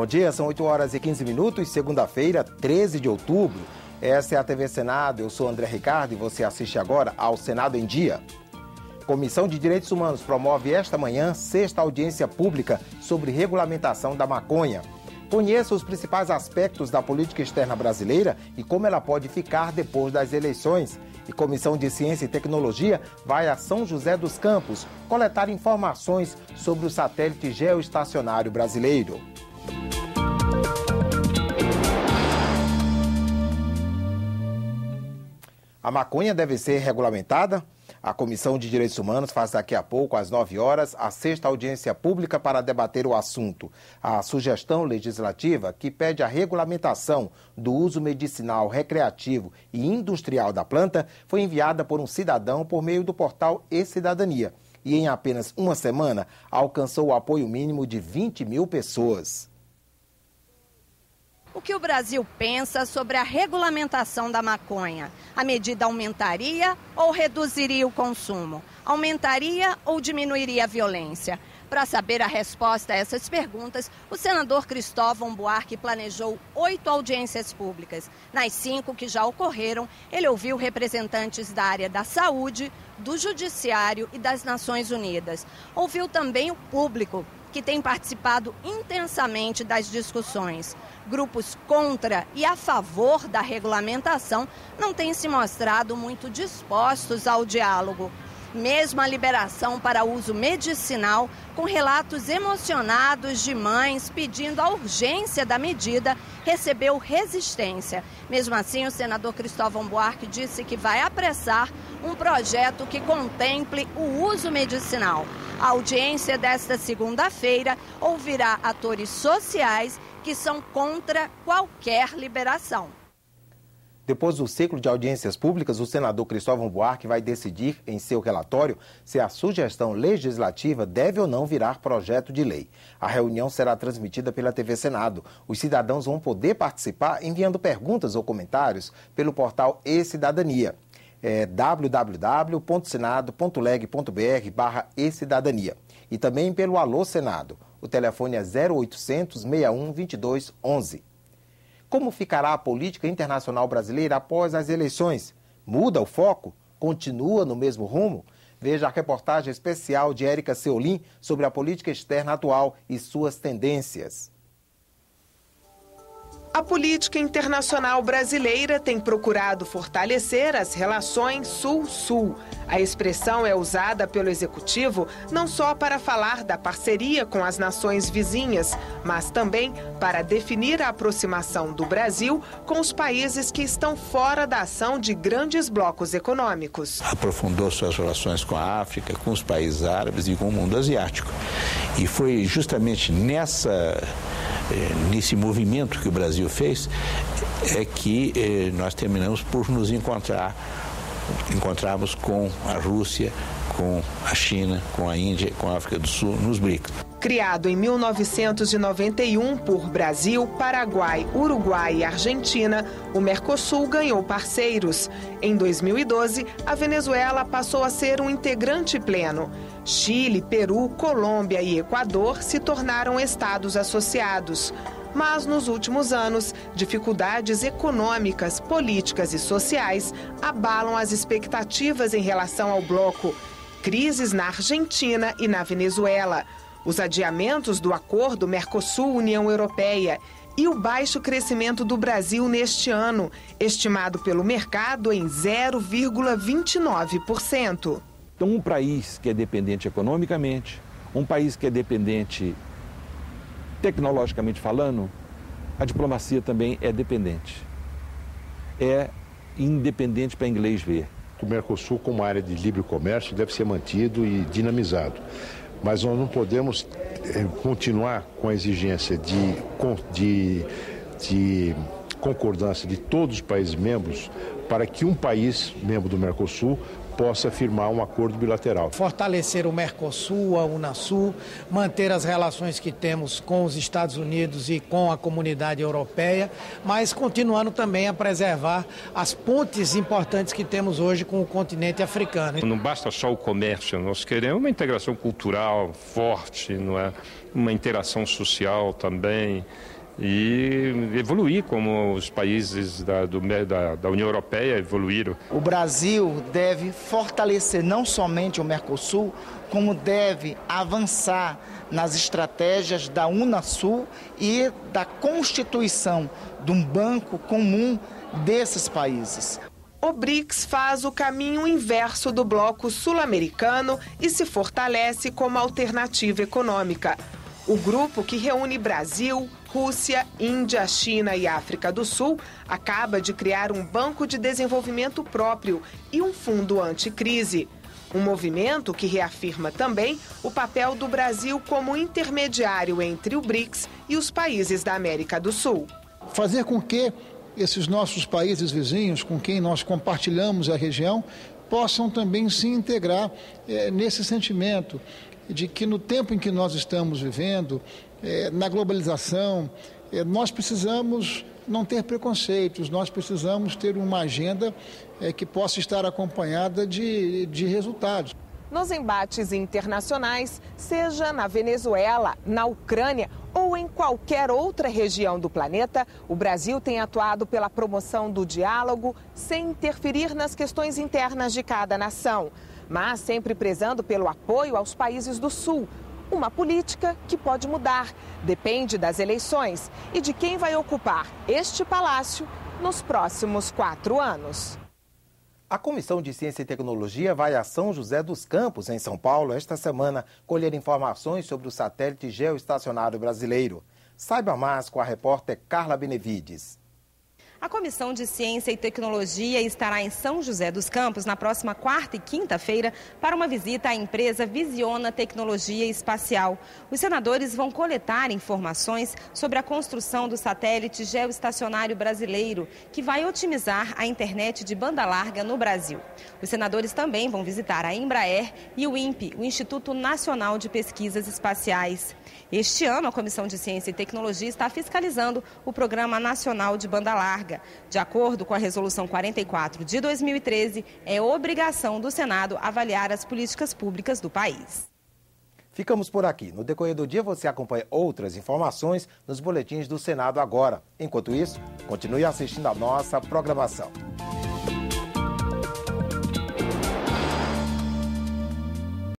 dia, são 8 horas e 15 minutos, segunda-feira, 13 de outubro. Essa é a TV Senado, eu sou André Ricardo e você assiste agora ao Senado em Dia. Comissão de Direitos Humanos promove esta manhã 6ª audiência pública sobre regulamentação da maconha. Conheça os principais aspectos da política externa brasileira e como ela pode ficar depois das eleições. E Comissão de Ciência e Tecnologia vai a São José dos Campos coletar informações sobre o satélite geoestacionário brasileiro. A maconha deve ser regulamentada? A Comissão de Direitos Humanos faz daqui a pouco, às 9 horas, a 6ª audiência pública para debater o assunto. A sugestão legislativa que pede a regulamentação do uso medicinal, recreativo e industrial da planta foi enviada por um cidadão por meio do portal E-Cidadania. E em apenas uma semana alcançou o apoio mínimo de 20 mil pessoas. O que o Brasil pensa sobre a regulamentação da maconha? A medida aumentaria ou reduziria o consumo? Aumentaria ou diminuiria a violência? Para saber a resposta a essas perguntas, o senador Cristóvão Buarque planejou 8 audiências públicas. Nas 5 que já ocorreram, ele ouviu representantes da área da saúde, do judiciário e das Nações Unidas. Ouviu também o público, que tem participado intensamente das discussões. Grupos contra e a favor da regulamentação não têm se mostrado muito dispostos ao diálogo. Mesmo a liberação para uso medicinal, com relatos emocionados de mães pedindo a urgência da medida, recebeu resistência. Mesmo assim, o senador Cristóvão Buarque disse que vai apressar um projeto que contemple o uso medicinal. A audiência desta segunda-feira ouvirá atores sociais que são contra qualquer liberação. Depois do ciclo de audiências públicas, o senador Cristóvão Buarque vai decidir em seu relatório se a sugestão legislativa deve ou não virar projeto de lei. A reunião será transmitida pela TV Senado. Os cidadãos vão poder participar enviando perguntas ou comentários pelo portal E-Cidadania. É www.senado.leg.br/e-cidadania. E também pelo Alô Senado. O telefone é 0800 61 22 11. Como ficará a política internacional brasileira após as eleições? Muda o foco? Continua no mesmo rumo? Veja a reportagem especial de Érica Seolim sobre a política externa atual e suas tendências. A política internacional brasileira tem procurado fortalecer as relações Sul-Sul. A expressão é usada pelo Executivo não só para falar da parceria com as nações vizinhas, mas também para definir a aproximação do Brasil com os países que estão fora da ação de grandes blocos econômicos. Aprofundou suas relações com a África, com os países árabes e com o mundo asiático. E foi justamente nesse movimento que o Brasil fez, é que nós terminamos por nos encontrarmos com a Rússia, com a China, com a Índia, com a África do Sul, nos BRICS. Criado em 1991 por Brasil, Paraguai, Uruguai e Argentina, o Mercosul ganhou parceiros. Em 2012, a Venezuela passou a ser um integrante pleno. Chile, Peru, Colômbia e Equador se tornaram estados associados. Mas nos últimos anos, dificuldades econômicas, políticas e sociais abalam as expectativas em relação ao bloco. Crises na Argentina e na Venezuela. Os adiamentos do acordo Mercosul-União Europeia e o baixo crescimento do Brasil neste ano, estimado pelo mercado em 0,29%. Então, um país que é dependente economicamente, um país que é dependente tecnologicamente falando, a diplomacia também é dependente. É independente para inglês ver. O Mercosul, como área de livre comércio, deve ser mantido e dinamizado. Mas nós não podemos continuar com a exigência de concordância de todos os países membros para que um país membro do Mercosul possa firmar um acordo bilateral. Fortalecer o Mercosul, a Unasul, manter as relações que temos com os Estados Unidos e com a comunidade europeia, mas continuando também a preservar as pontes importantes que temos hoje com o continente africano. Não basta só o comércio, nós queremos uma integração cultural forte, não é? Uma interação social também. e evoluir como os países da União Europeia evoluíram. O Brasil deve fortalecer não somente o Mercosul, como deve avançar nas estratégias da Unasul e da constituição de um banco comum desses países. O BRICS faz o caminho inverso do bloco sul-americano e se fortalece como alternativa econômica. O grupo, que reúne Brasil, Rússia, Índia, China e África do Sul, acaba de criar um banco de desenvolvimento próprio e um fundo anticrise. Um movimento que reafirma também o papel do Brasil como intermediário entre o BRICS e os países da América do Sul. Fazer com que esses nossos países vizinhos, com quem nós compartilhamos a região, possam também se integrar nesse sentimento de que no tempo em que nós estamos vivendo, na globalização, nós precisamos não ter preconceitos, nós precisamos ter uma agenda que possa estar acompanhada de resultados. Nos embates internacionais, seja na Venezuela, na Ucrânia ou em qualquer outra região do planeta, o Brasil tem atuado pela promoção do diálogo sem interferir nas questões internas de cada nação, mas sempre prezando pelo apoio aos países do Sul. Uma política que pode mudar, depende das eleições e de quem vai ocupar este palácio nos próximos 4 anos. A Comissão de Ciência e Tecnologia vai a São José dos Campos, em São Paulo, esta semana, colher informações sobre o satélite geoestacionário brasileiro. Saiba mais com a repórter Carla Benevides. A Comissão de Ciência e Tecnologia estará em São José dos Campos na próxima quarta e quinta-feira para uma visita à empresa Visiona Tecnologia Espacial. Os senadores vão coletar informações sobre a construção do satélite geoestacionário brasileiro, que vai otimizar a internet de banda larga no Brasil. Os senadores também vão visitar a Embraer e o INPE, o Instituto Nacional de Pesquisas Espaciais. Este ano, a Comissão de Ciência e Tecnologia está fiscalizando o Programa Nacional de Banda Larga. De acordo com a Resolução 44 de 2013, é obrigação do Senado avaliar as políticas públicas do país. Ficamos por aqui. No decorrer do dia você acompanha outras informações nos boletins do Senado agora. Enquanto isso, continue assistindo a nossa programação.